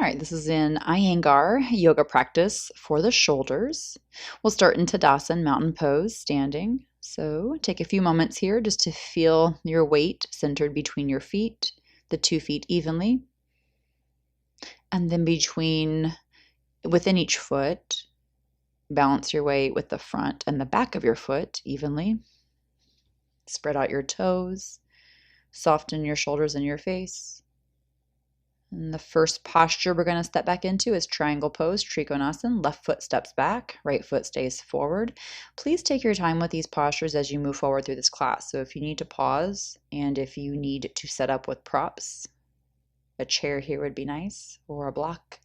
right, this is in Iyengar yoga practice for the shoulders. We'll start in Tadasana, mountain pose, standing. So take a few moments here just to feel your weight centered between your feet, the 2 feet evenly. And then within each foot, balance your weight with the front and the back of your foot evenly. Spread out your toes, soften your shoulders and your face. And the first posture we're going to step back into is triangle pose, Trikonasana. Left foot steps back, right foot stays forward. Please take your time with these postures as you move forward through this class. So if you need to pause and if you need to set up with props, a chair here would be nice, or a block.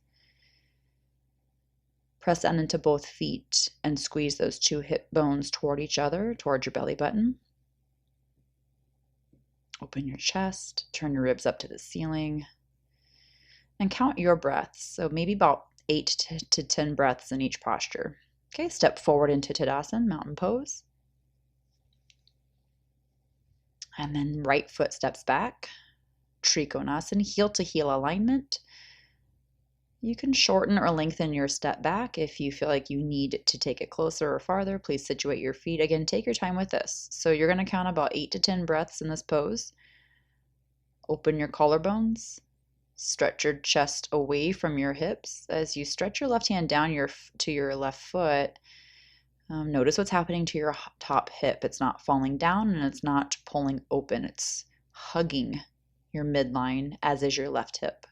Press down into both feet and squeeze those 2 hip bones toward each other, towards your belly button. Open your chest, turn your ribs up to the ceiling. And count your breaths, so maybe about 8 to 10 breaths in each posture. Okay, step forward into Tadasana, mountain pose. And then right foot steps back, Trikonasana, heel to heel alignment. You can shorten or lengthen your step back if you feel like you need to take it closer or farther. Please situate your feet. Again, take your time with this. So you're going to count about 8 to 10 breaths in this pose. Open your collarbones. Stretch your chest away from your hips. As you stretch your left hand down to your left foot, notice what's happening to your top hip. It's not falling down and it's not pulling open. It's hugging your midline, as is your left hip.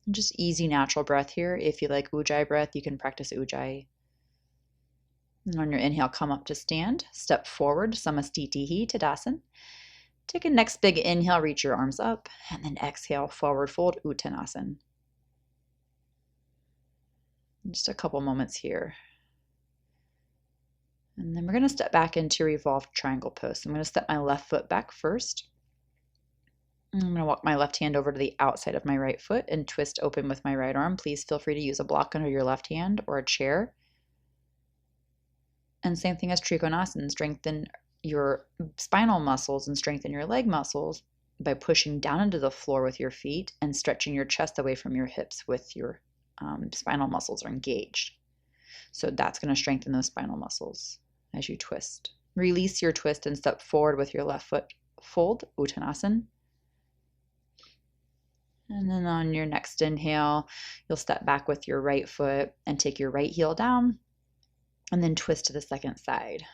And just easy, natural breath here. If you like Ujjayi breath, you can practice Ujjayi. And on your inhale, come up to stand. Step forward, Samastitihi, Tadasana. Take a next big inhale, reach your arms up, and then exhale, forward fold, Uttanasana. Just a couple moments here. And then we're going to step back into revolved triangle pose. So I'm going to step my left foot back first. I'm going to walk my left hand over to the outside of my right foot and twist open with my right arm. Please feel free to use a block under your left hand or a chair. And same thing as Trikonasana, strengthen your spinal muscles and strengthen your leg muscles by pushing down into the floor with your feet and stretching your chest away from your hips with your spinal muscles are engaged. So that's going to strengthen those spinal muscles as you twist. Release your twist and step forward with your left foot fold, Uttanasana. And then on your next inhale, you'll step back with your right foot and take your right heel down and then twist to the second side.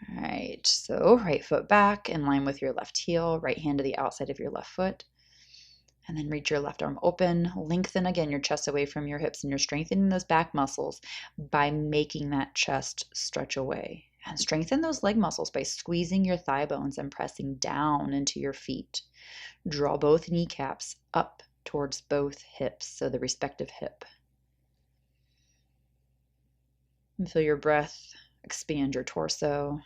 All right, so right foot back in line with your left heel, right hand to the outside of your left foot, and then reach your left arm open. Lengthen again your chest away from your hips, and you're strengthening those back muscles by making that chest stretch away. And strengthen those leg muscles by squeezing your thigh bones and pressing down into your feet. Draw both kneecaps up towards both hips, so the respective hip. And feel your breath expand your torso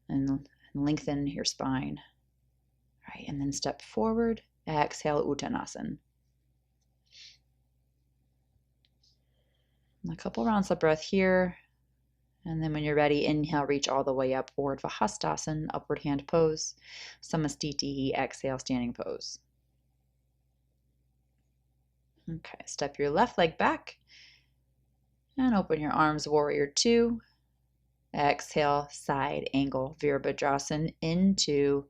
and lengthen your spine. All right, and then step forward, exhale, Uttanasana. A couple rounds of breath here. And then when you're ready, inhale, reach all the way up, Urdhva Hastasana, upward hand pose. Samastitihi, exhale, standing pose. Okay, step your left leg back and open your arms, Warrior Two. Exhale, side angle, Virabhadrasana into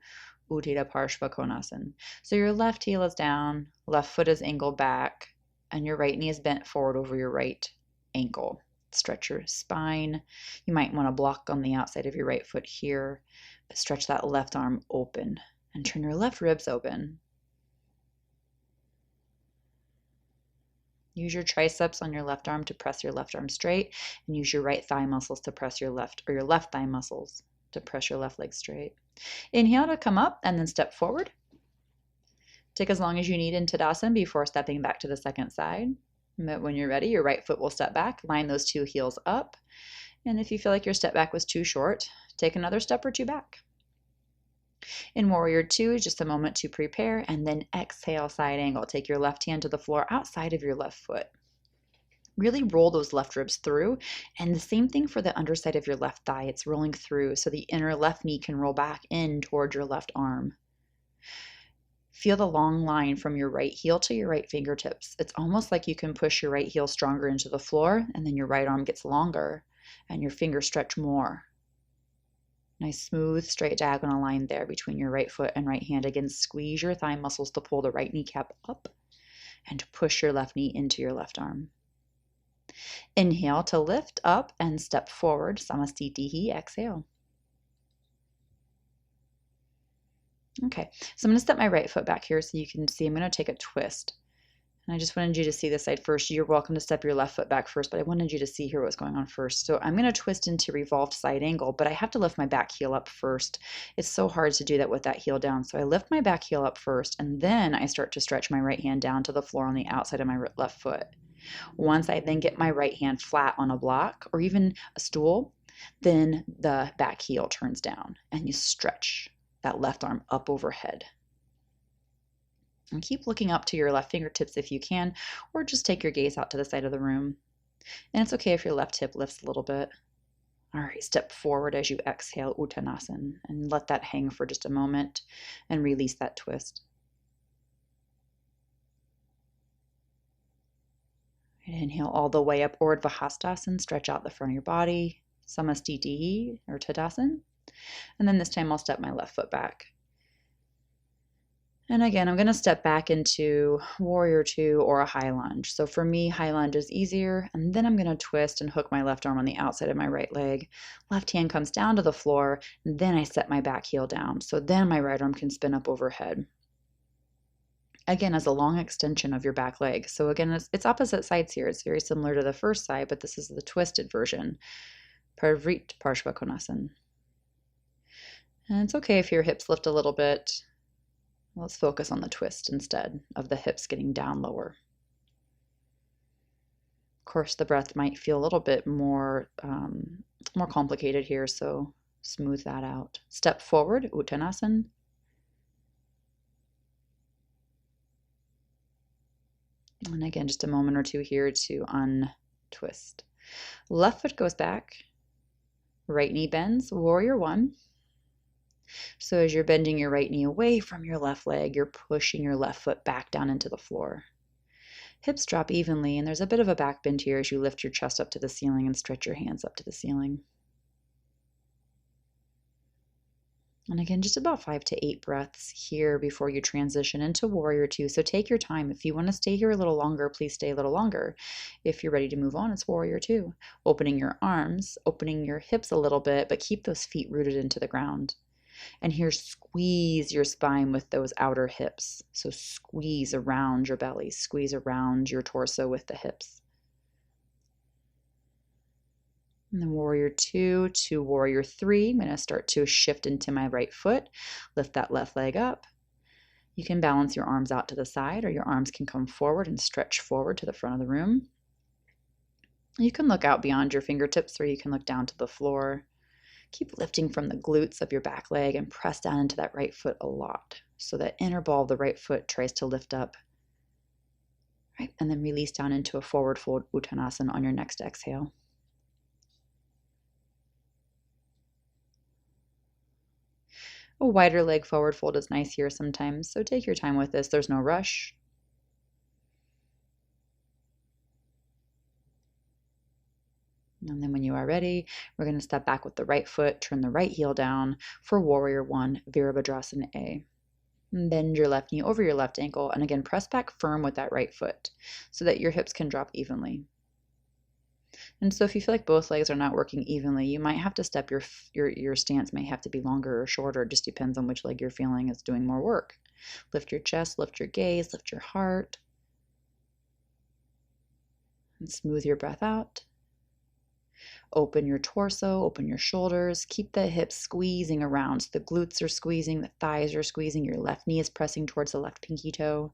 Uttita Parshva Konasana. So your left heel is down, left foot is angled back, and your right knee is bent forward over your right ankle. Stretch your spine. You might want to block on the outside of your right foot here, but stretch that left arm open and turn your left ribs open. Use your triceps on your left arm to press your left arm straight, and use your right thigh muscles to press your left thigh muscles to press your left leg straight. Inhale to come up and then step forward. Take as long as you need in Tadasana before stepping back to the second side. But when you're ready, your right foot will step back, line those 2 heels up. And if you feel like your step back was too short, take another step or 2 back. In Warrior Two, just a moment to prepare, and then exhale, side angle. Take your left hand to the floor outside of your left foot. Really roll those left ribs through, and the same thing for the underside of your left thigh. It's rolling through so the inner left knee can roll back in toward your left arm. Feel the long line from your right heel to your right fingertips. It's almost like you can push your right heel stronger into the floor, and then your right arm gets longer and your fingers stretch more. Nice smooth straight diagonal line there between your right foot and right hand. Again, squeeze your thigh muscles to pull the right kneecap up and push your left knee into your left arm. Inhale to lift up and step forward, Samastitihi. Exhale. Okay, so I'm going to step my right foot back here so you can see I'm going to take a twist. And I just wanted you to see this side first. You're welcome to step your left foot back first, but I wanted you to see here what's going on first. So I'm going to twist into revolved side angle, but I have to lift my back heel up first. It's so hard to do that with that heel down. So I lift my back heel up first, and then I start to stretch my right hand down to the floor on the outside of my left foot. Once I then get my right hand flat on a block or even a stool, then the back heel turns down and you stretch that left arm up overhead. And keep looking up to your left fingertips if you can, or just take your gaze out to the side of the room. And it's okay if your left hip lifts a little bit. All right, step forward as you exhale, Uttanasana, and let that hang for just a moment and release that twist. And inhale all the way up, Urdhva Hastasana, stretch out the front of your body, Samastitihi or Tadasana. And then this time I'll step my left foot back. And again, I'm going to step back into Warrior Two or a high lunge. So for me, high lunge is easier. And then I'm going to twist and hook my left arm on the outside of my right leg. Left hand comes down to the floor. And then I set my back heel down. So then my right arm can spin up overhead. Again, as a long extension of your back leg. So again, it's opposite sides here. It's very similar to the first side, but this is the twisted version. Parvrit Parshva Konasana. And it's okay if your hips lift a little bit. Let's focus on the twist instead of the hips getting down lower. Of course, the breath might feel a little bit more complicated here, so smooth that out. Step forward, Uttanasana. And again, just a moment or two here to untwist. Left foot goes back. Right knee bends, Warrior One. So as you're bending your right knee away from your left leg, you're pushing your left foot back down into the floor. Hips drop evenly, and there's a bit of a back bend here as you lift your chest up to the ceiling and stretch your hands up to the ceiling. And again, just about 5 to 8 breaths here before you transition into Warrior Two. So take your time. If you want to stay here a little longer, please stay a little longer. If you're ready to move on, it's Warrior Two. Opening your arms, opening your hips a little bit, but keep those feet rooted into the ground. And here, squeeze your spine with those outer hips. So squeeze around your belly, squeeze around your torso with the hips. And then Warrior Two to Warrior Three. I'm going to start to shift into my right foot. Lift that left leg up. You can balance your arms out to the side, or your arms can come forward and stretch forward to the front of the room. You can look out beyond your fingertips, or you can look down to the floor. Keep lifting from the glutes of your back leg and press down into that right foot a lot. So that inner ball of the right foot tries to lift up. Right? And then release down into a forward fold Uttanasana on your next exhale. A wider leg forward fold is nice here sometimes, so take your time with this. There's no rush. And then when you are ready, we're going to step back with the right foot, turn the right heel down for Warrior One, Virabhadrasana A. Bend your left knee over your left ankle, and again, press back firm with that right foot so that your hips can drop evenly. And so if you feel like both legs are not working evenly, you might have to step your stance may have to be longer or shorter. It just depends on which leg you're feeling is doing more work. Lift your chest, lift your gaze, lift your heart. And smooth your breath out. Open your torso, open your shoulders, keep the hips squeezing around. So the glutes are squeezing, the thighs are squeezing, your left knee is pressing towards the left pinky toe,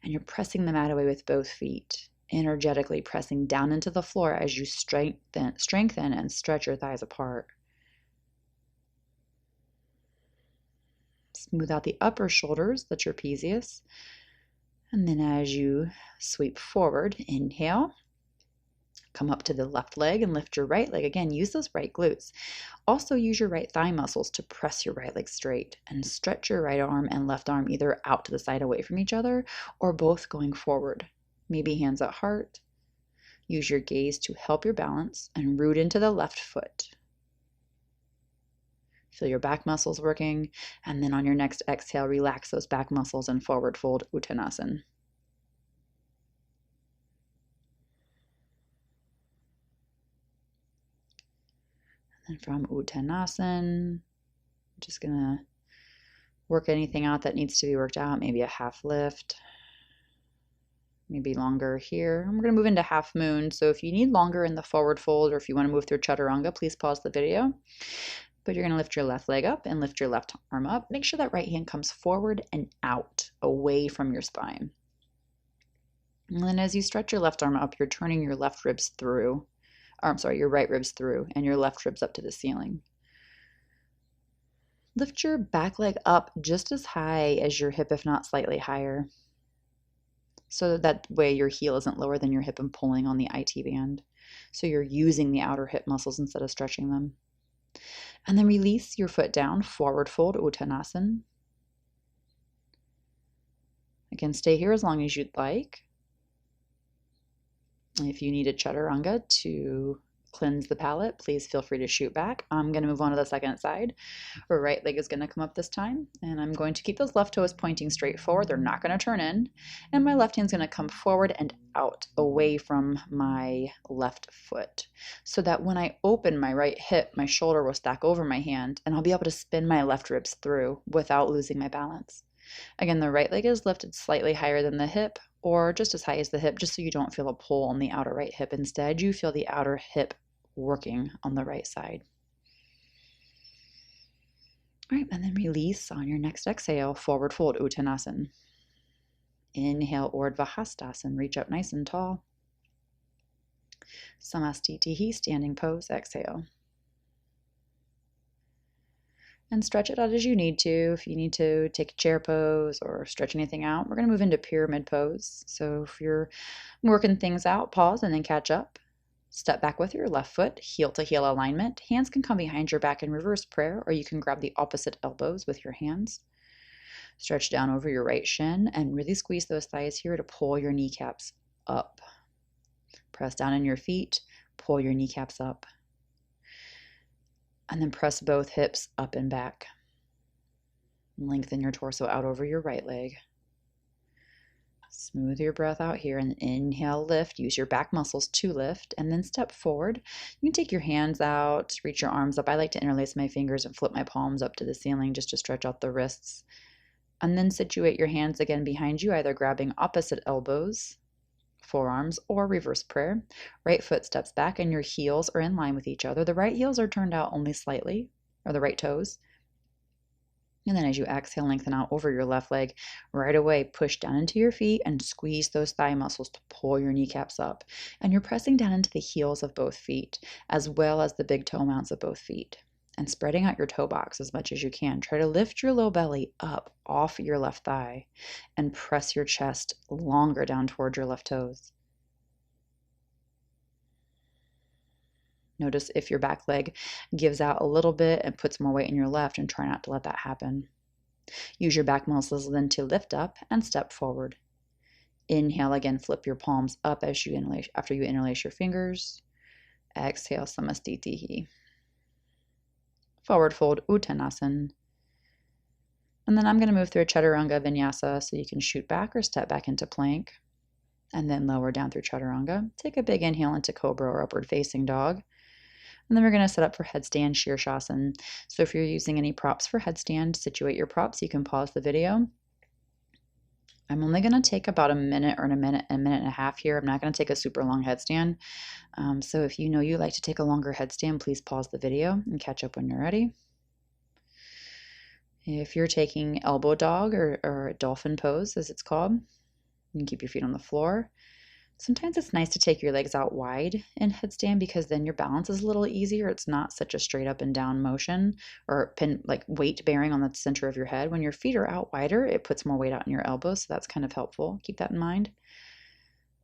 and you're pressing the mat away with both feet, energetically pressing down into the floor as you strengthen and stretch your thighs apart. Smooth out the upper shoulders, the trapezius, and then as you sweep forward, inhale. Come up to the left leg and lift your right leg. Again, use those right glutes. Also use your right thigh muscles to press your right leg straight and stretch your right arm and left arm either out to the side away from each other or both going forward. Maybe hands at heart. Use your gaze to help your balance and root into the left foot. Feel your back muscles working, and then on your next exhale, relax those back muscles and forward fold Uttanasana. And from Uttanasana, just gonna work anything out that needs to be worked out, maybe a half lift, maybe longer here. We're gonna move into half moon, so if you need longer in the forward fold or if you wanna move through Chaturanga, please pause the video. But you're gonna lift your left leg up and lift your left arm up. Make sure that right hand comes forward and out, away from your spine. And then as you stretch your left arm up, you're turning your left ribs through, your right ribs through, and your left ribs up to the ceiling. Lift your back leg up just as high as your hip, if not slightly higher. So that way your heel isn't lower than your hip and pulling on the IT band. So you're using the outer hip muscles instead of stretching them. And then release your foot down, forward fold Uttanasana. Again, stay here as long as you'd like. If you need a Chaturanga to cleanse the palate, please feel free to shoot back. I'm going to move on to the second side. Our right leg is going to come up this time, and I'm going to keep those left toes pointing straight forward. They're not going to turn in, and my left hand's going to come forward and out, away from my left foot, so that when I open my right hip, my shoulder will stack over my hand, and I'll be able to spin my left ribs through without losing my balance. Again, the right leg is lifted slightly higher than the hip, or just as high as the hip, just so you don't feel a pull on the outer right hip. Instead, you feel the outer hip working on the right side. All right, and then release on your next exhale, forward fold Uttanasana. Inhale, Urdhva Hastasana, reach up nice and tall. Samastitihi, standing pose, exhale. And stretch it out as you need to. If you need to take a chair pose or stretch anything out, we're going to move into pyramid pose. So if you're working things out, pause and then catch up. Step back with your left foot, heel to heel alignment. Hands can come behind your back in reverse prayer, or you can grab the opposite elbows with your hands. Stretch down over your right shin and really squeeze those thighs here to pull your kneecaps up. Press down in your feet, pull your kneecaps up. And then press both hips up and back. Lengthen your torso out over your right leg. Smooth your breath out here and inhale, lift. Use your back muscles to lift and then step forward. You can take your hands out, reach your arms up. I like to interlace my fingers and flip my palms up to the ceiling just to stretch out the wrists. And then situate your hands again behind you, either grabbing opposite elbows, forearms, or reverse prayer. Right foot steps back and your heels are in line with each other. The right heels are turned out only slightly, or the right toes. And then as you exhale, lengthen out over your left leg. Right away, push down into your feet and squeeze those thigh muscles to pull your kneecaps up. And you're pressing down into the heels of both feet, as well as the big toe mounts of both feet. And spreading out your toe box as much as you can. Try to lift your low belly up off your left thigh and press your chest longer down towards your left toes. Notice if your back leg gives out a little bit and puts more weight in your left, and try not to let that happen. Use your back muscles then to lift up and step forward. Inhale again, flip your palms up as you interlace, after you interlace your fingers. Exhale, Samastitihi. Forward fold Uttanasana. And then I'm going to move through a Chaturanga Vinyasa, so you can shoot back or step back into plank. And then lower down through Chaturanga. Take a big inhale into Cobra or Upward Facing Dog. And then we're going to set up for headstand Shirshasana. So if you're using any props for headstand, situate your props. You can pause the video. I'm only going to take about a minute or a minute and a half here. I'm not going to take a super long headstand. So if you know you like to take a longer headstand, please pause the video and catch up when you're ready. If you're taking elbow dog or dolphin pose, as it's called, you can keep your feet on the floor. Sometimes it's nice to take your legs out wide in headstand because then your balance is a little easier. It's not such a straight up and down motion or like weight bearing on the center of your head. When your feet are out wider, it puts more weight out in your elbows, so that's kind of helpful. Keep that in mind.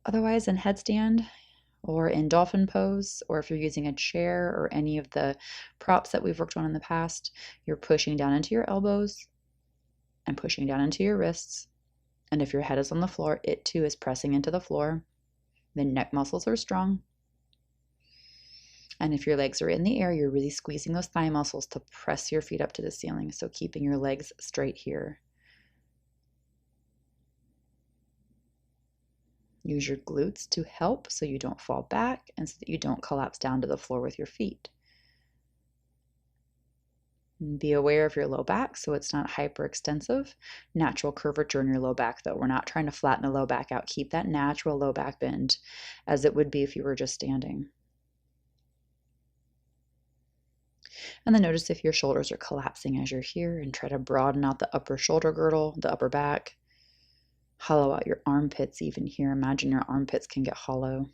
Otherwise, in headstand, or in dolphin pose, or if you're using a chair or any of the props that we've worked on in the past, you're pushing down into your elbows and pushing down into your wrists. And if your head is on the floor, it too is pressing into the floor. The neck muscles are strong. And if your legs are in the air, you're really squeezing those thigh muscles to press your feet up to the ceiling. So keeping your legs straight here. Use your glutes to help so you don't fall back and so that you don't collapse down to the floor with your feet. And be aware of your low back so it's not hyperextensive. Natural curvature in your low back though. We're not trying to flatten the low back out. Keep that natural low back bend as it would be if you were just standing. And then notice if your shoulders are collapsing as you're here, and try to broaden out the upper shoulder girdle, the upper back. Hollow out your armpits even here. Imagine your armpits can get hollow.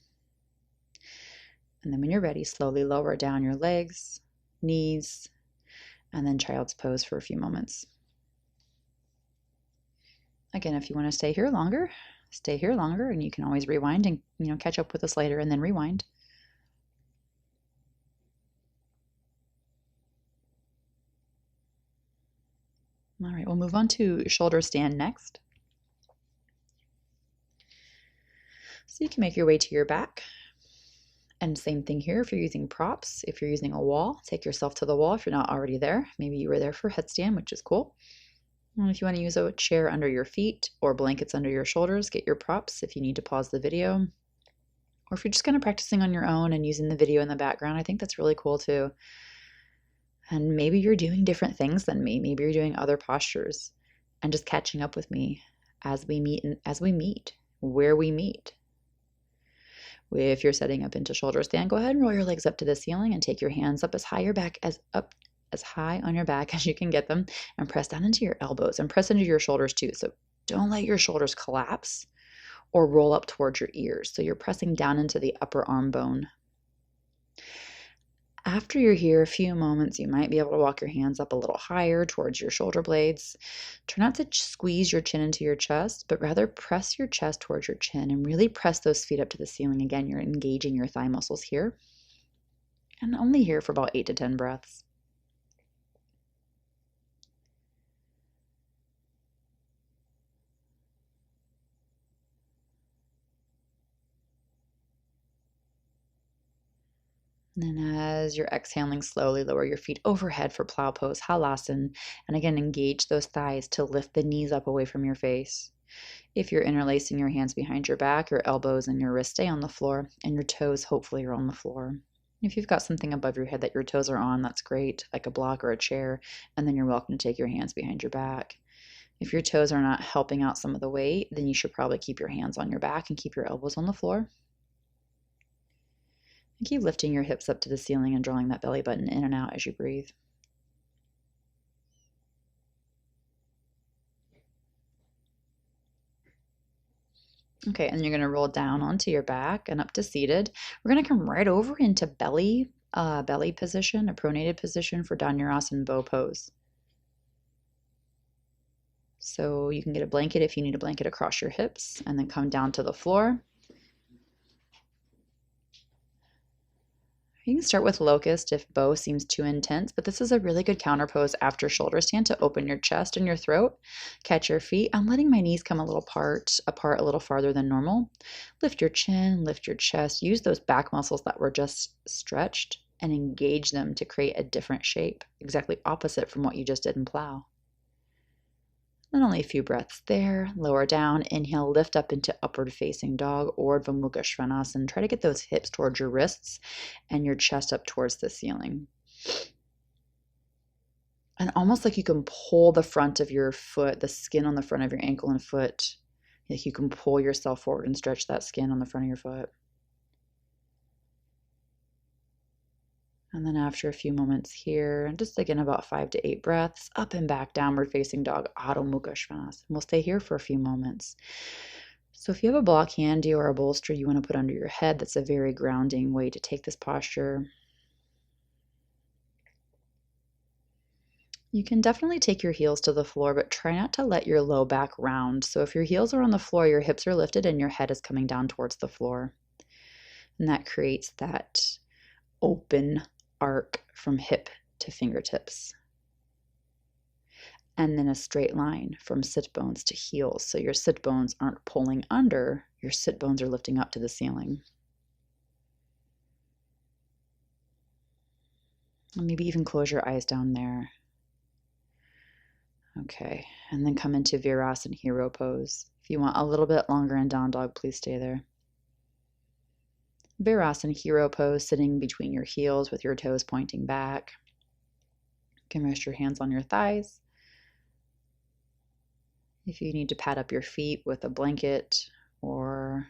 And then when you're ready, slowly lower down your legs, knees, and then child's pose for a few moments. Again, if you want to stay here longer, and you can always rewind and catch up with us later and then rewind. All right, we'll move on to shoulder stand next. So you can make your way to your back. And same thing here if you're using props. If you're using a wall, take yourself to the wall if you're not already there. Maybe you were there for headstand, which is cool. And if you want to use a chair under your feet or blankets under your shoulders, get your props if you need to pause the video. Or if you're just kind of practicing on your own and using the video in the background, I think that's really cool too. And maybe you're doing different things than me. Maybe you're doing other postures and just catching up with me as we meet, where we meet. If you're setting up into shoulder stand, go ahead and roll your legs up to the ceiling and take your hands up as high on your back as you can get them, and press down into your elbows and press into your shoulders too. So don't let your shoulders collapse or roll up towards your ears. So you're pressing down into the upper arm bone. After you're here a few moments, you might be able to walk your hands up a little higher towards your shoulder blades. Try not to squeeze your chin into your chest, but rather press your chest towards your chin and really press those feet up to the ceiling. Again, you're engaging your thigh muscles here. And only here for about 8 to 10 breaths. And then as you're exhaling, slowly lower your feet overhead for plow pose, halasana. And again, engage those thighs to lift the knees up away from your face. If you're interlacing your hands behind your back, your elbows and your wrists stay on the floor, and your toes hopefully are on the floor. If you've got something above your head that your toes are on, that's great, like a block or a chair, and then you're welcome to take your hands behind your back. If your toes are not helping out some of the weight, then you should probably keep your hands on your back and keep your elbows on the floor. And keep lifting your hips up to the ceiling and drawing that belly button in and out as you breathe. Okay, and you're going to roll down onto your back and up to seated. We're going to come right over into belly position, a pronated position for Dhanurasana bow pose. So you can get a blanket if you need a blanket across your hips, and then come down to the floor. You can start with locust if bow seems too intense, but this is a really good counter pose after shoulder stand to open your chest and your throat. Catch your feet. I'm letting my knees come a little apart a little farther than normal. Lift your chin, lift your chest. Use those back muscles that were just stretched and engage them to create a different shape, exactly opposite from what you just did in plow. Then only a few breaths there. Lower down, inhale, lift up into upward facing dog, Urdhva Mukha Svanasana. Try to get those hips towards your wrists and your chest up towards the ceiling. And almost like you can pull the front of your foot, the skin on the front of your ankle and foot, like you can pull yourself forward and stretch that skin on the front of your foot. And then after a few moments here, just again about 5 to 8 breaths, up and back, downward facing dog, Adho Mukha Svanasana. We'll stay here for a few moments. So if you have a block handy or a bolster you want to put under your head, that's a very grounding way to take this posture. You can definitely take your heels to the floor, but try not to let your low back round. So if your heels are on the floor, your hips are lifted and your head is coming down towards the floor. And that creates that open arc from hip to fingertips. And then a straight line from sit bones to heels. So your sit bones aren't pulling under, your sit bones are lifting up to the ceiling. And maybe even close your eyes down there. Okay, and then come into Virasana Hero Pose. If you want a little bit longer in Down Dog, please stay there. Virasana Hero Pose, sitting between your heels with your toes pointing back. You can rest your hands on your thighs. If you need to pad up your feet with a blanket or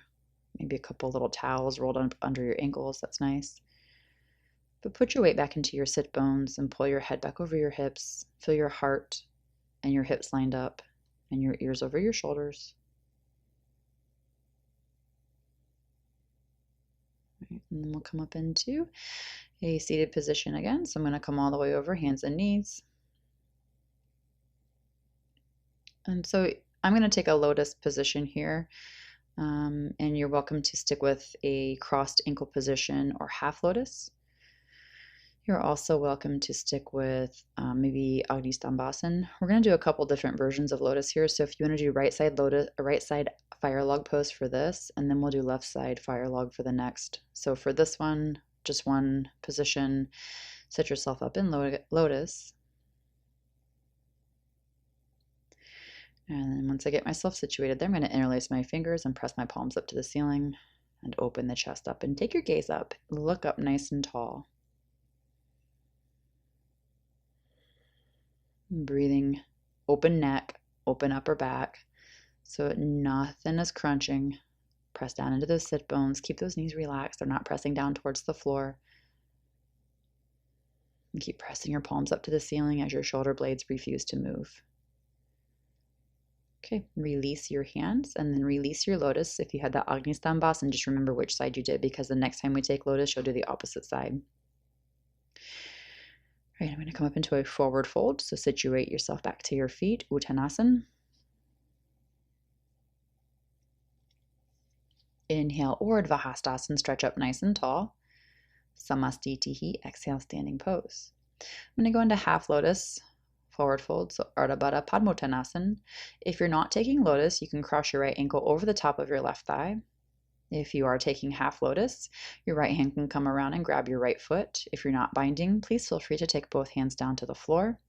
maybe a couple little towels rolled up under your ankles, that's nice. But put your weight back into your sit bones and pull your head back over your hips. Feel your heart and your hips lined up and your ears over your shoulders. Right, and then we'll come up into a seated position again. So I'm going to come all the way over, hands and knees. And so I'm going to take a lotus position here. And you're welcome to stick with a crossed ankle position or half lotus. You're also welcome to stick with maybe Agni Stambhasana. We're going to do a couple different versions of lotus here. So if you want to do right side lotus, right side fire log pose for this, and then we'll do left side fire log for the next. So for this one, just one position, set yourself up in lotus. And then once I get myself situated there, I'm going to interlace my fingers and press my palms up to the ceiling and open the chest up and take your gaze up. Look up nice and tall. Breathing, open neck, open upper back, so nothing is crunching. Press down into those sit bones. Keep those knees relaxed. They're not pressing down towards the floor. And keep pressing your palms up to the ceiling as your shoulder blades refuse to move. Okay, release your hands and then release your lotus. If you had that Agni Stambhasana, just remember which side you did, because the next time we take lotus, you'll do the opposite side. All right, I'm going to come up into a forward fold. So situate yourself back to your feet, Uttanasana. Inhale, Urdhva Hastasana, stretch up nice and tall. Samastitihi, exhale, standing pose. I'm going to go into half lotus, forward fold, so Ardha Baddha Padmottanasana. If you're not taking lotus, you can cross your right ankle over the top of your left thigh. If you are taking half lotus, your right hand can come around and grab your right foot. If you're not binding, please feel free to take both hands down to the floor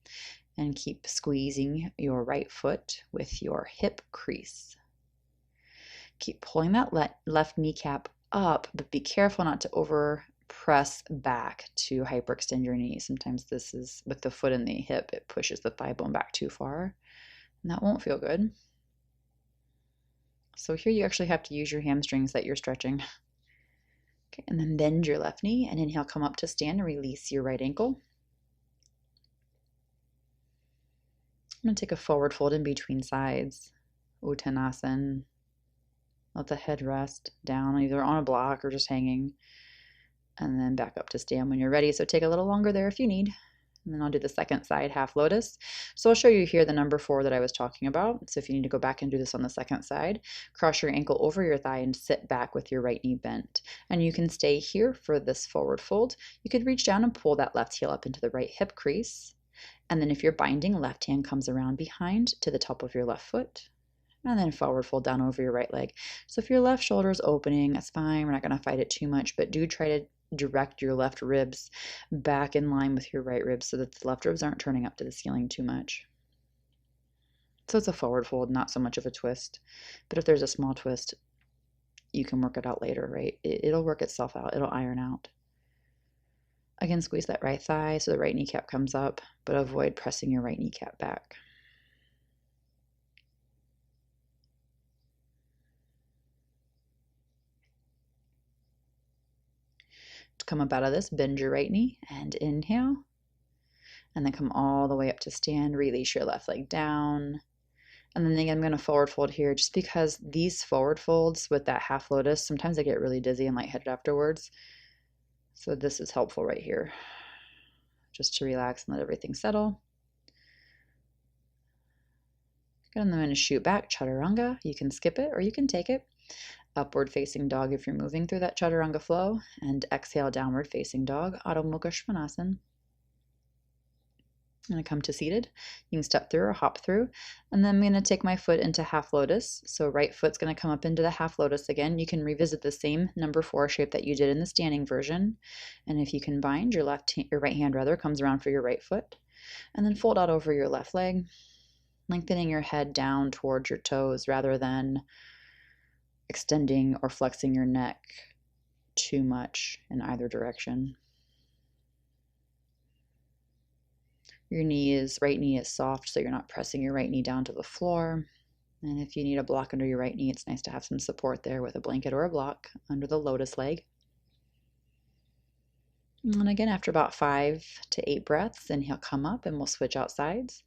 and keep squeezing your right foot with your hip crease. Keep pulling that left kneecap up, but be careful not to over press back to hyperextend your knee. Sometimes this is with the foot and the hip, it pushes the thigh bone back too far, and that won't feel good. So here you actually have to use your hamstrings that you're stretching. Okay, and then bend your left knee and inhale, come up to stand and release your right ankle. I'm going to take a forward fold in between sides, Uttanasana. Let the head rest down either on a block or just hanging. And then back up to stand when you're ready. So take a little longer there if you need. And then I'll do the second side, half lotus. So I'll show you here the number 4 that I was talking about. So if you need to go back and do this on the second side, cross your ankle over your thigh and sit back with your right knee bent. And you can stay here for this forward fold. You could reach down and pull that left heel up into the right hip crease. And then if you're binding, left hand comes around behind to the top of your left foot. And then forward fold down over your right leg. So if your left shoulder is opening, that's fine. We're not going to fight it too much, but do try to direct your left ribs back in line with your right ribs so that the left ribs aren't turning up to the ceiling too much. So it's a forward fold, not so much of a twist. But if there's a small twist, you can work it out later, right? It'll work itself out. It'll iron out. Again, squeeze that right thigh so the right kneecap comes up, but avoid pressing your right kneecap back. To come up out of this, bend your right knee and inhale. And then come all the way up to stand. Release your left leg down. And then again, I'm going to forward fold here just because these forward folds with that half lotus, sometimes I get really dizzy and lightheaded afterwards. So this is helpful right here. Just to relax and let everything settle. And then I'm going to shoot back, chaturanga. You can skip it or you can take it. Upward facing dog if you're moving through that chaturanga flow, and exhale, downward facing dog, Adho Mukha Svanasana. I'm going to come to seated. You can step through or hop through. And then I'm going to take my foot into half lotus. So right foot's going to come up into the half lotus again. You can revisit the same number 4 shape that you did in the standing version. And if you can bind, your right hand rather comes around for your right foot. And then fold out over your left leg, lengthening your head down towards your toes rather than extending or flexing your neck too much in either direction. Your right knee is soft, so you're not pressing your right knee down to the floor. And if you need a block under your right knee, it's nice to have some support there with a blanket or a block under the lotus leg. And again, after about 5 to 8 breaths, then he'll come up and we'll switch out sides.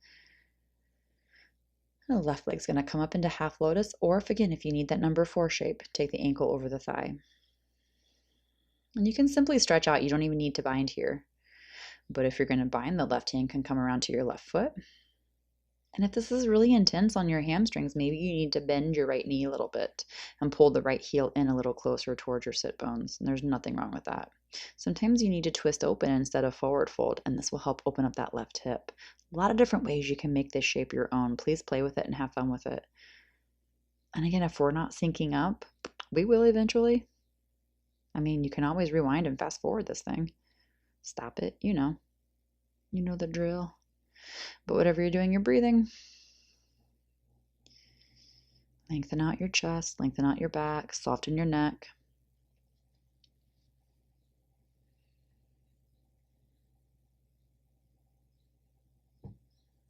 And the left leg's going to come up into half lotus, or if you need that number 4 shape, take the ankle over the thigh. And you can simply stretch out. You don't even need to bind here. But if you're going to bind, the left hand can come around to your left foot. And if this is really intense on your hamstrings, maybe you need to bend your right knee a little bit and pull the right heel in a little closer towards your sit bones. And there's nothing wrong with that. Sometimes you need to twist open instead of forward fold, and this will help open up that left hip. A lot of different ways you can make this shape your own. Please play with it and have fun with it. And again, if we're not syncing up, we will eventually. I mean, you can always rewind and fast forward this thing. Stop it, you know the drill. But whatever you're doing, you're breathing. Lengthen out your chest, lengthen out your back, soften your neck.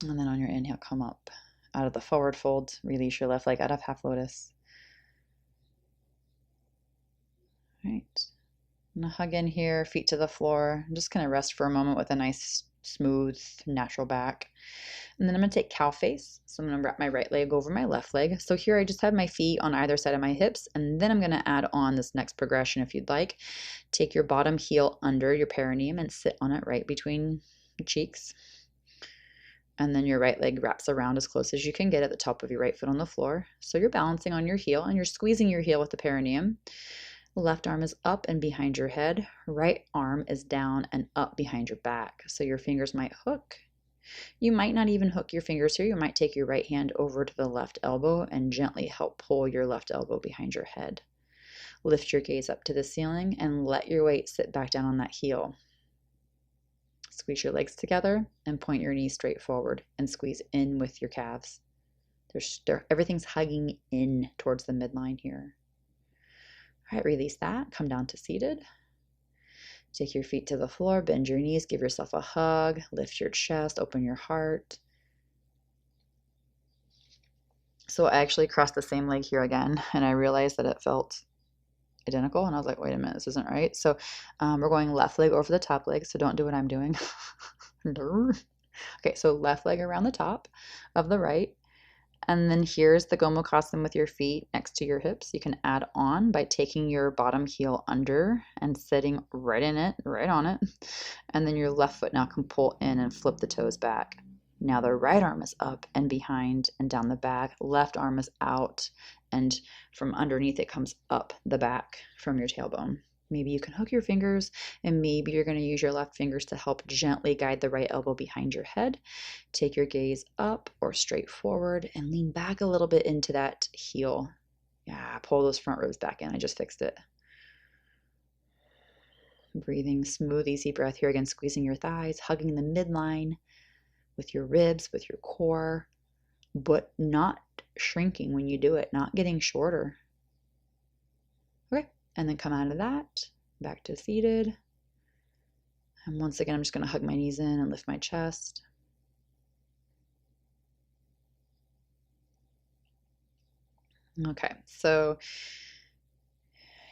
And then on your inhale, come up out of the forward fold, release your left leg out of half lotus. All right. I'm gonna hug in here, feet to the floor. I'm just gonna rest for a moment with a nice, smooth, natural back. And then I'm gonna take cow face. So I'm gonna wrap my right leg over my left leg. So here I just have my feet on either side of my hips, and then I'm gonna add on this next progression if you'd like. Take your bottom heel under your perineum and sit on it right between your cheeks. And then your right leg wraps around as close as you can get at the top of your right foot on the floor. So you're balancing on your heel and you're squeezing your heel with the perineum. Left arm is up and behind your head. Right arm is down and up behind your back. So your fingers might hook. You might not even hook your fingers here. You might take your right hand over to the left elbow and gently help pull your left elbow behind your head. Lift your gaze up to the ceiling and let your weight sit back down on that heel. Squeeze your legs together and point your knees straight forward and squeeze in with your calves. Everything's hugging in towards the midline here. All right, release that. Come down to seated. Take your feet to the floor, bend your knees, give yourself a hug, lift your chest, open your heart. So I actually crossed the same leg here again, and I realized that it felt identical, and I was like, wait a minute, this isn't right. So we're going left leg over the top leg, so don't do what I'm doing. Okay, so left leg around the top of the right. And then here's the Gomukhasana with your feet next to your hips. You can add on by taking your bottom heel under and sitting right on it. And then your left foot now can pull in and flip the toes back. Now the right arm is up and behind and down the back. Left arm is out and from underneath it comes up the back from your tailbone. Maybe you can hook your fingers, and maybe you're going to use your left fingers to help gently guide the right elbow behind your head. Take your gaze up or straight forward and lean back a little bit into that heel. Yeah, pull those front ribs back in. I just fixed it. Breathing smooth, easy breath here again, squeezing your thighs, hugging the midline with your ribs, with your core, but not shrinking when you do it, not getting shorter. Okay. And then come out of that, back to seated. And once again, I'm just going to hug my knees in and lift my chest. Okay, so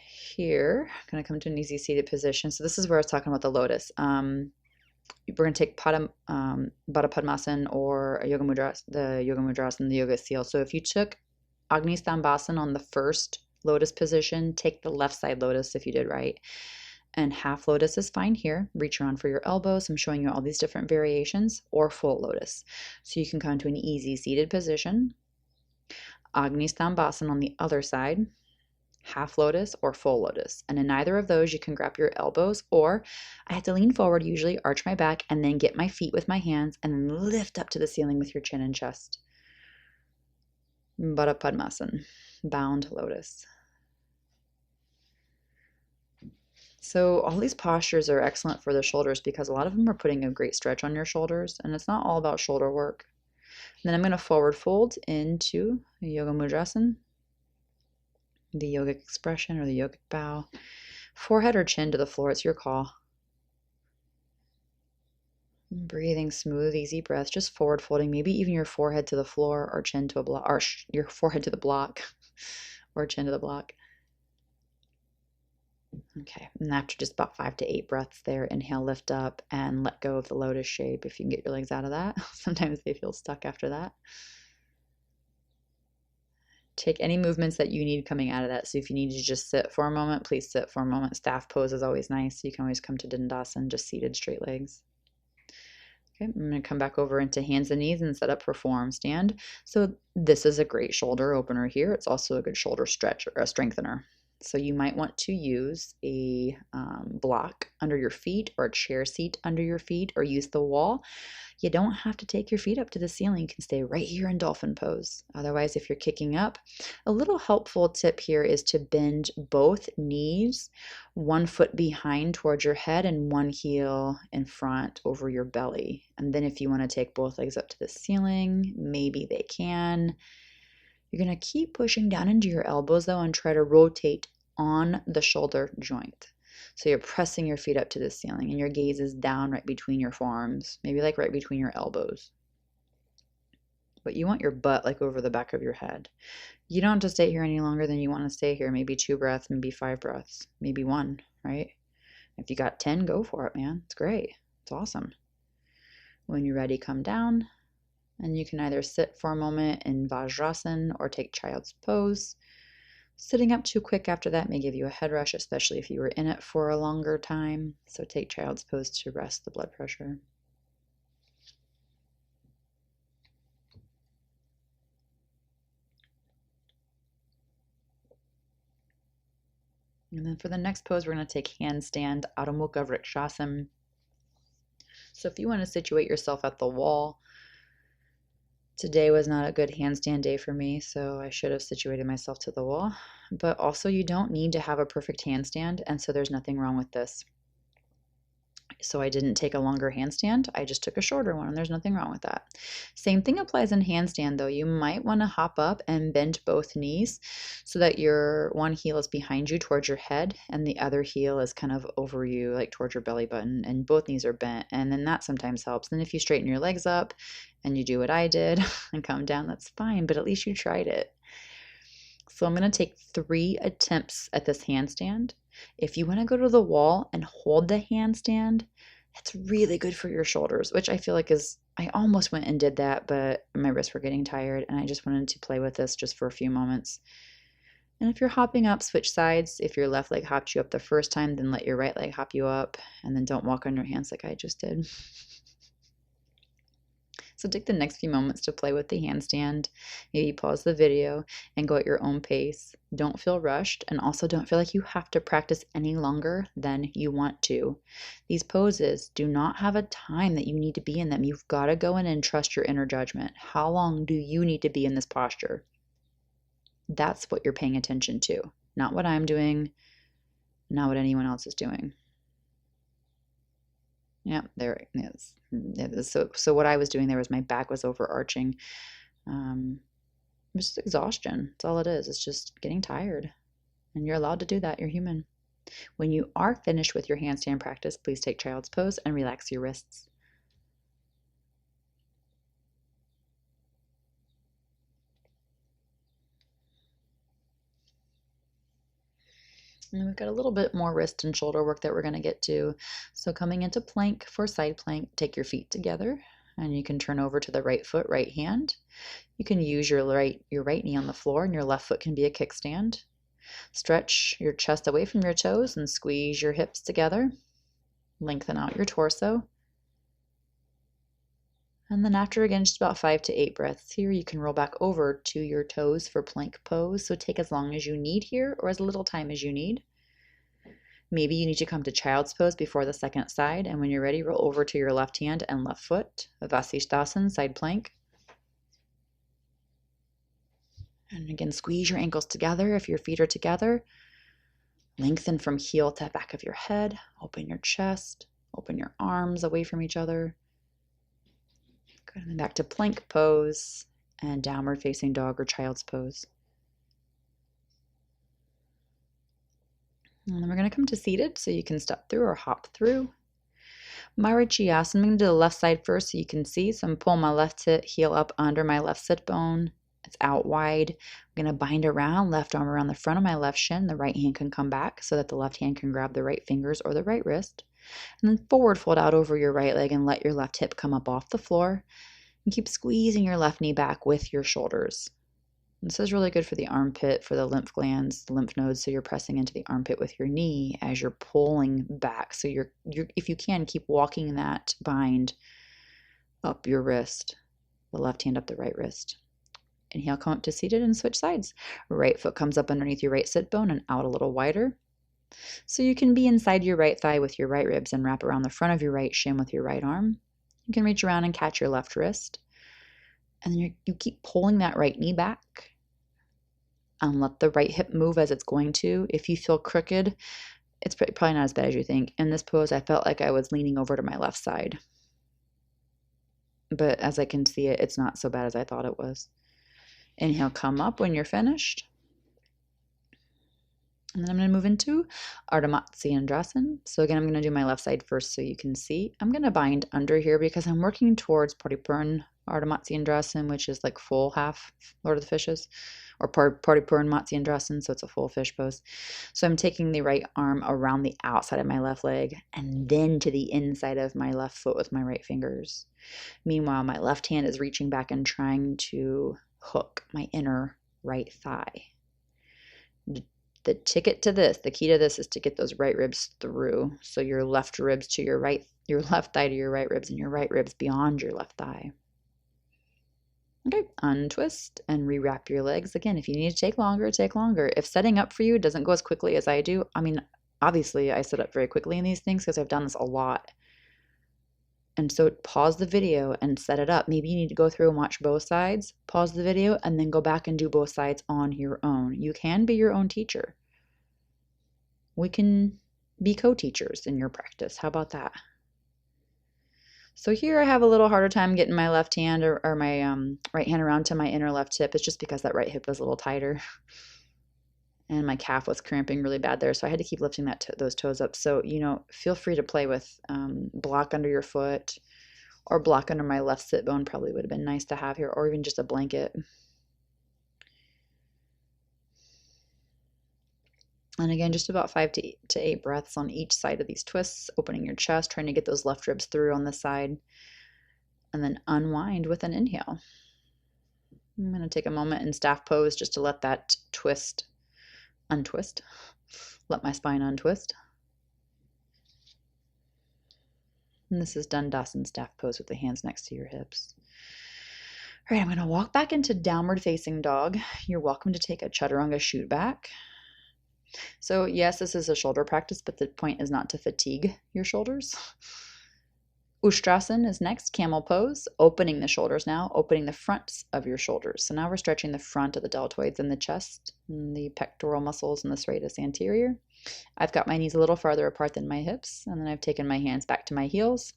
here, I'm going to come to an easy seated position. So this is where I was talking about the lotus. We're going to take Baddha Padmasana or a Yoga Mudra, the Yoga Mudras and the Yoga Seal. So if you took Agni Stambhasana on the first lotus position, take the left side lotus if you did right. And half lotus is fine here. Reach around for your elbows. I'm showing you all these different variations, or full lotus. So you can come to an easy seated position. Agni Stambhasana on the other side. half lotus or full lotus. And in either of those, you can grab your elbows, or I have to lean forward, usually arch my back, and then get my feet with my hands and then lift up to the ceiling with your chin and chest. Baddha Padmasana, bound lotus. So all these postures are excellent for the shoulders because a lot of them are putting a great stretch on your shoulders, and it's not all about shoulder work. And then I'm going to forward fold into Yoga Mudrasana, the yogic expression or the yogic bow. Forehead or chin to the floor, it's your call. Breathing smooth, easy breath, just forward folding, maybe even your forehead to the floor or chin to a block, or your forehead to the block or chin to the block. Okay, and after just about 5 to 8 breaths there, inhale, lift up, and let go of the lotus shape if you can get your legs out of that. Sometimes they feel stuck after that. Take any movements that you need coming out of that. So if you need to just sit for a moment, please sit for a moment. Staff pose is always nice. You can always come to Dandasana, just seated straight legs. Okay, I'm going to come back over into hands and knees and set up for forearm stand. So this is a great shoulder opener here. It's also a good shoulder stretch or a strengthener. So you might want to use a block under your feet or a chair seat under your feet, or use the wall. You don't have to take your feet up to the ceiling. You can stay right here in dolphin pose. Otherwise, if you're kicking up, a little helpful tip here is to bend both knees, one foot behind towards your head and one heel in front over your belly. And then if you want to take both legs up to the ceiling, maybe they can. You're going to keep pushing down into your elbows though and try to rotate on the shoulder joint. So you're pressing your feet up to the ceiling and your gaze is down right between your forearms, maybe like right between your elbows. But you want your butt like over the back of your head. You don't have to stay here any longer than you want to stay here. Maybe 2 breaths, maybe 5 breaths, maybe 1, right? If you got 10, go for it, man. It's great. It's awesome. When you're ready, come down. And you can either sit for a moment in Vajrasana or take child's pose. Sitting up too quick after that may give you a head rush, especially if you were in it for a longer time. So take child's pose to rest the blood pressure. And then for the next pose, we're going to take handstand Adho Mukha Vrikshasana. So if you want to situate yourself at the wall, today was not a good handstand day for me, so I should have situated myself to the wall. But also you don't need to have a perfect handstand, and so there's nothing wrong with this. So I didn't take a longer handstand, I just took a shorter one, and there's nothing wrong with that. Same thing applies in handstand though. You might want to hop up and bend both knees so that your one heel is behind you towards your head and the other heel is kind of over you, like towards your belly button, and both knees are bent, and then that sometimes helps. Then if you straighten your legs up and you do what I did and come down, that's fine, but at least you tried it. So I'm going to take 3 attempts at this handstand. If you want to go to the wall and hold the handstand, that's really good for your shoulders, which I feel like is, I almost went and did that, but my wrists were getting tired and I just wanted to play with this just for a few moments. And if you're hopping up, switch sides. If your left leg hopped you up the first time, then let your right leg hop you up, and then don't walk on your hands like I just did. So take the next few moments to play with the handstand. Maybe pause the video and go at your own pace. Don't feel rushed, and also don't feel like you have to practice any longer than you want to. These poses do not have a time that you need to be in them. You've got to go in and trust your inner judgment. How long do you need to be in this posture? That's what you're paying attention to, not what I'm doing, not what anyone else is doing. Yeah, there it is. So what I was doing there was my back was overarching. It's just exhaustion. That's all it is. It's just getting tired. And you're allowed to do that. You're human. When you are finished with your handstand practice, please take child's pose and relax your wrists. And we've got a little bit more wrist and shoulder work that we're going to get to. So coming into plank for side plank, take your feet together and you can turn over to the right foot, right hand. You can use your right knee on the floor and your left foot can be a kickstand. Stretch your chest away from your toes and squeeze your hips together. Lengthen out your torso. And then after, again, just about 5 to 8 breaths here, you can roll back over to your toes for plank pose. So take as long as you need here or as little time as you need. Maybe you need to come to child's pose before the second side. And when you're ready, roll over to your left hand and left foot. Vasisthasana, side plank. And again, squeeze your ankles together if your feet are together. Lengthen from heel to back of your head. Open your chest. Open your arms away from each other. Good. And then back to plank pose and downward facing dog or child's pose. And then we're going to come to seated, so you can step through or hop through. Marichyasana, I'm going to do the left side first so you can see. So I'm pulling my left heel up under my left sit bone. It's out wide. I'm going to bind around, left arm around the front of my left shin. The right hand can come back so that the left hand can grab the right fingers or the right wrist. And then forward fold out over your right leg and let your left hip come up off the floor. And keep squeezing your left knee back with your shoulders. This is really good for the armpit, for the lymph glands, the lymph nodes. So you're pressing into the armpit with your knee as you're pulling back. So you're if you can, keep walking that bind up your wrist, the left hand up the right wrist. Inhale, come up to seated and switch sides. Right foot comes up underneath your right sit bone and out a little wider. So you can be inside your right thigh with your right ribs and wrap around the front of your right shin with your right arm. You can reach around and catch your left wrist. And then you keep pulling that right knee back. And let the right hip move as it's going to. If you feel crooked, it's probably not as bad as you think. In this pose, I felt like I was leaning over to my left side. But as I can see it, it's not so bad as I thought it was. Inhale, come up when you're finished. And then I'm going to move into Ardha Matsyendrasana. So again, I'm going to do my left side first so you can see. I'm going to bind under here because I'm working towards Paripurna Ardha Matsyendrasana, which is like full half Lord of the Fishes, or Paripurna Matsyendrasana, so it's a full fish pose. So I'm taking the right arm around the outside of my left leg and then to the inside of my left foot with my right fingers. Meanwhile, my left hand is reaching back and trying to hook my inner right thigh. The ticket to this, the key to this is to get those right ribs through. So your left ribs to your right, your left thigh to your right ribs, and your right ribs beyond your left thigh. Okay, untwist and rewrap your legs. Again, if you need to take longer, take longer. If setting up for you doesn't go as quickly as I do, I mean, obviously I set up very quickly in these things because I've done this a lot. And so pause the video and set it up. Maybe you need to go through and watch both sides, pause the video, and then go back and do both sides on your own. You can be your own teacher. We can be co-teachers in your practice. How about that? So here I have a little harder time getting my left hand or my right hand around to my inner left hip. It's just because that right hip was a little tighter. And my calf was cramping really bad there, so I had to keep lifting those toes up. So, feel free to play with block under your foot or block under my left sit bone. Probably would have been nice to have here, or even just a blanket. And again, just about 5 to 8 breaths on each side of these twists, opening your chest, trying to get those left ribs through on this side, and then unwind with an inhale. I'm going to take a moment in staff pose just to let that untwist. Let my spine untwist. And this is Dandasana staff pose with the hands next to your hips. All right, I'm going to walk back into downward facing dog. You're welcome to take a chaturanga shoot back. So yes, this is a shoulder practice, but the point is not to fatigue your shoulders. Ustrasana is next, camel pose, opening the shoulders now, opening the fronts of your shoulders. So now we're stretching the front of the deltoids and the chest, and the pectoral muscles and the serratus anterior. I've got my knees a little farther apart than my hips, and then I've taken my hands back to my heels.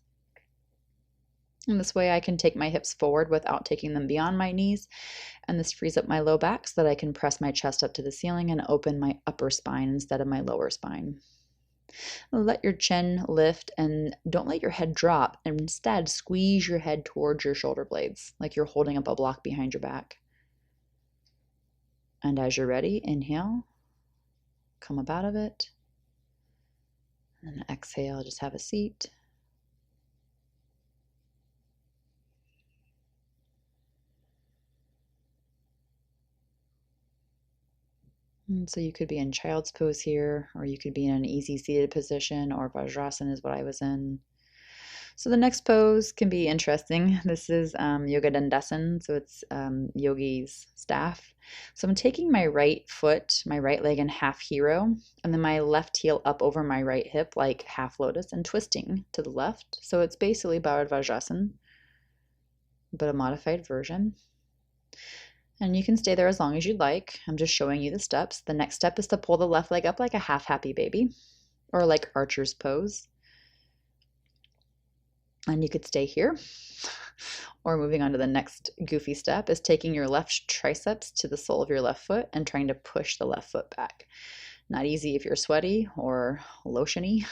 And this way I can take my hips forward without taking them beyond my knees, and this frees up my low back so that I can press my chest up to the ceiling and open my upper spine instead of my lower spine. Let your chin lift and don't let your head drop, and instead squeeze your head towards your shoulder blades like you're holding up a block behind your back. And as you're ready, inhale, come up out of it, and exhale, just have a seat. And so you could be in child's pose here, or you could be in an easy seated position, or Vajrasana is what I was in. So the next pose can be interesting. This is Yoga Dandasan, so it's yogi's staff. So I'm taking my right foot, my right leg in half hero, and then my left heel up over my right hip like half lotus and twisting to the left. So it's basically Bharadvajasana, but a modified version. And you can stay there as long as you'd like. I'm just showing you the steps. The next step is to pull the left leg up like a half happy baby or like archer's pose. And you could stay here. Or moving on to the next goofy step is taking your left triceps to the sole of your left foot and trying to push the left foot back. Not easy if you're sweaty or lotiony.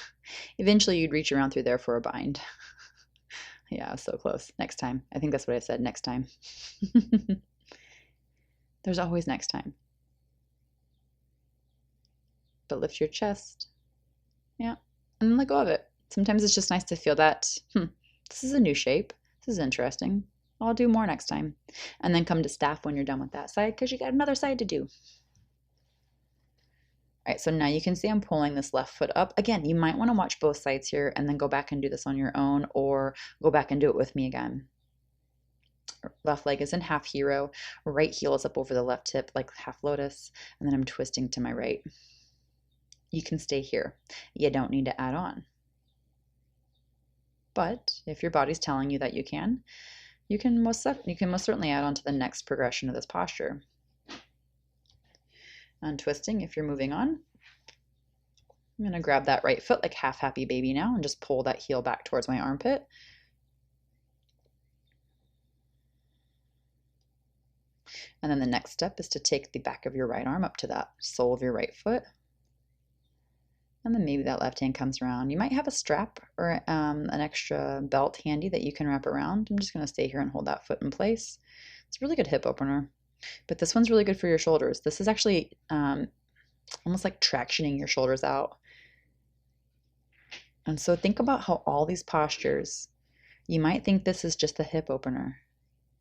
Eventually you'd reach around through there for a bind. Yeah, so close. Next time. I think that's what I said, next time. There's always next time. But lift your chest. Yeah. And then let go of it. Sometimes it's just nice to feel that, this is a new shape. This is interesting. I'll do more next time. And then come to staff when you're done with that side because you got another side to do. All right, so now you can see I'm pulling this left foot up. Again, you might want to watch both sides here and then go back and do this on your own or go back and do it with me again. Left leg is in half hero, right heel is up over the left hip like half lotus, and then I'm twisting to my right. You can stay here. You don't need to add on. But if your body's telling you that you can most certainly add on to the next progression of this posture. Untwisting if you're moving on. I'm going to grab that right foot like half happy baby now and just pull that heel back towards my armpit. And then the next step is to take the back of your right arm up to that sole of your right foot. And then maybe that left hand comes around. You might have a strap or an extra belt handy that you can wrap around. I'm just going to stay here and hold that foot in place. It's a really good hip opener. But this one's really good for your shoulders. This is actually almost like tractioning your shoulders out. And so think about how all these postures, you might think this is just a hip opener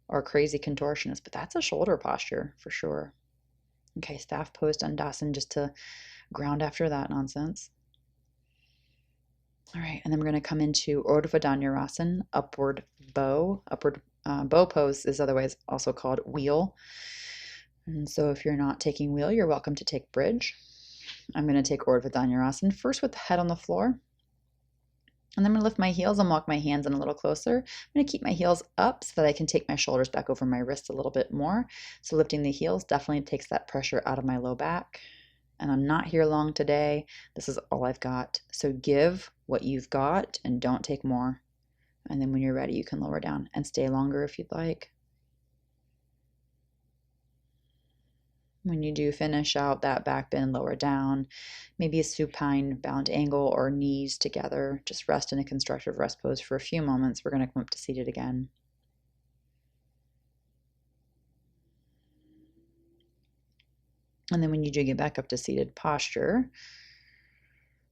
or crazy contortionist, but that's a shoulder posture for sure. Okay, staff pose Dandasan just to ground after that nonsense. All right, and then we're going to come into Urdhva Dhanurasana, upward bow. Upward bow pose is otherwise also called wheel. And so if you're not taking wheel, you're welcome to take bridge. I'm going to take Urdhva Dhanurasana first with the head on the floor. And then I'm going to lift my heels and walk my hands in a little closer. I'm going to keep my heels up so that I can take my shoulders back over my wrists a little bit more. So lifting the heels definitely takes that pressure out of my low back. And I'm not here long today. This is all I've got. So give what you've got and don't take more. And then when you're ready, you can lower down and stay longer if you'd like. When you do finish out that back bend, lower down, maybe a supine bound angle or knees together. Just rest in a constructive rest pose for a few moments. We're going to come up to seated again. And then when you do get back up to seated posture,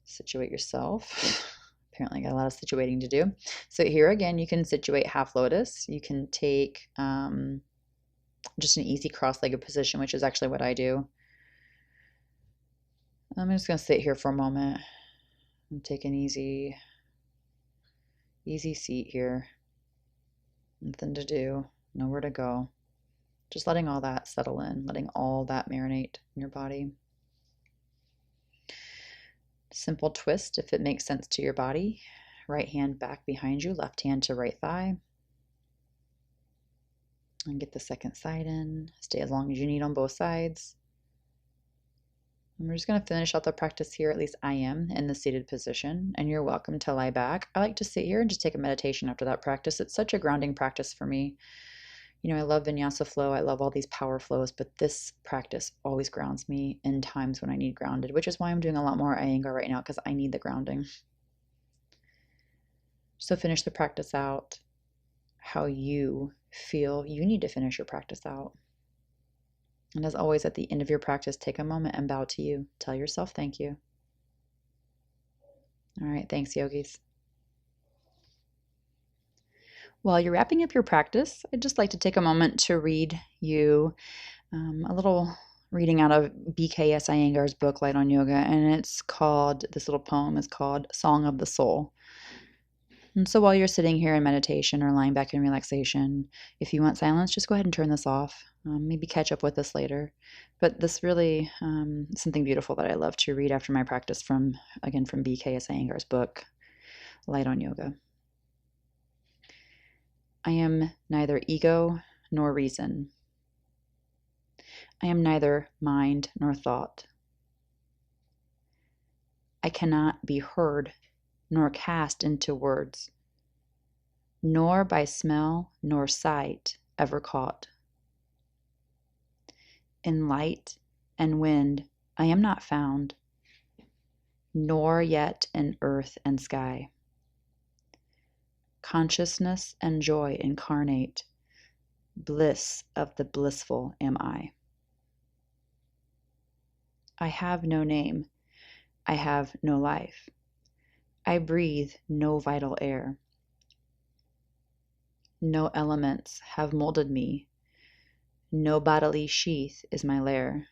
situate yourself. Apparently I got a lot of situating to do. So here again, you can situate half lotus. You can take just an easy cross-legged position, which is actually what I do. I'm just going to sit here for a moment and take an easy seat here. Nothing to do, nowhere to go. Just letting all that settle in, letting all that marinate in your body. Simple twist if it makes sense to your body. Right hand back behind you, left hand to right thigh. And get the second side in. Stay as long as you need on both sides. And we're just going to finish out the practice here, at least I am, in the seated position. And you're welcome to lie back. I like to sit here and just take a meditation after that practice. It's such a grounding practice for me. You know, I love vinyasa flow. I love all these power flows, but this practice always grounds me in times when I need grounded, which is why I'm doing a lot more Iyengar right now, because I need the grounding. So finish the practice out how you feel you need to finish your practice out. And as always, at the end of your practice, take a moment and bow to you. Tell yourself thank you. All right, thanks, yogis. While you're wrapping up your practice, I'd just like to take a moment to read you a little reading out of BKS Iyengar's book, Light on Yoga, and it's called, this little poem is called Song of the Soul. And so while you're sitting here in meditation or lying back in relaxation, if you want silence, just go ahead and turn this off. Maybe catch up with this later. But this really is something beautiful that I love to read after my practice from B.K.S. Iyengar's book, Light on Yoga. I am neither ego nor reason. I am neither mind nor thought. I cannot be heard nor cast into words, nor by smell nor sight ever caught. In light and wind I am not found, nor yet in earth and sky. Consciousness and joy incarnate, bliss of the blissful am I. I have no name, I have no life, I breathe no vital air. No elements have molded me, no bodily sheath is my lair.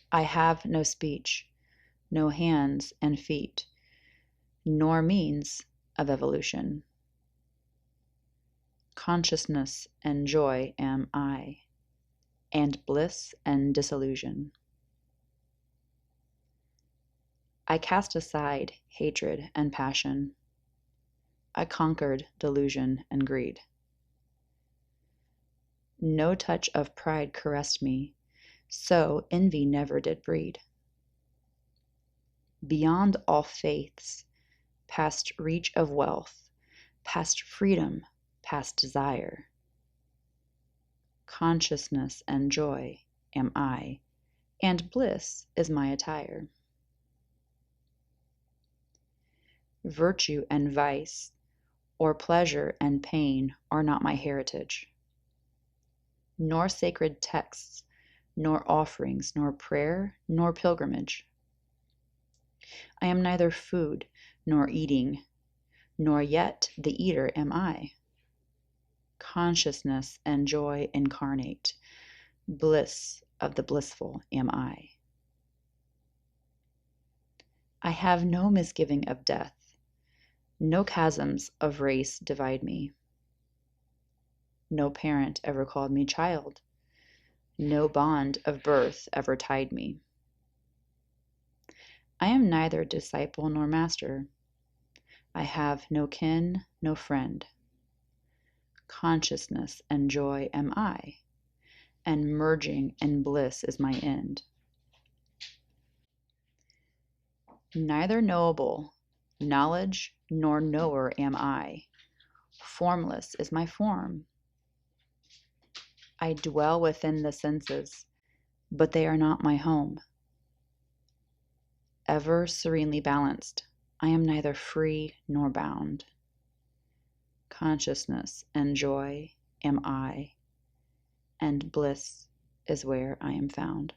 I have no speech, no hands and feet, nor means of evolution. Consciousness and joy am I, and bliss and disillusion. I cast aside hatred and passion. I conquered delusion and greed. No touch of pride caressed me, so envy never did breed. Beyond all faiths, past reach of wealth, past freedom, past desire, consciousness and joy am I, and bliss is my attire. Virtue and vice, or pleasure and pain are not my heritage, nor sacred texts, nor offerings, nor prayer, nor pilgrimage. I am neither food nor eating, nor yet the eater am I. Consciousness and joy incarnate, bliss of the blissful am I. I have no misgiving of death, no chasms of race divide me. No parent ever called me child, no bond of birth ever tied me. I am neither disciple nor master. I have no kin, no friend. Consciousness and joy am I, and merging in bliss is my end. Neither knowable, knowledge, nor knower am I. Formless is my form. I dwell within the senses, but they are not my home. Ever serenely balanced, I am neither free nor bound. Consciousness and joy am I, and bliss is where I am found.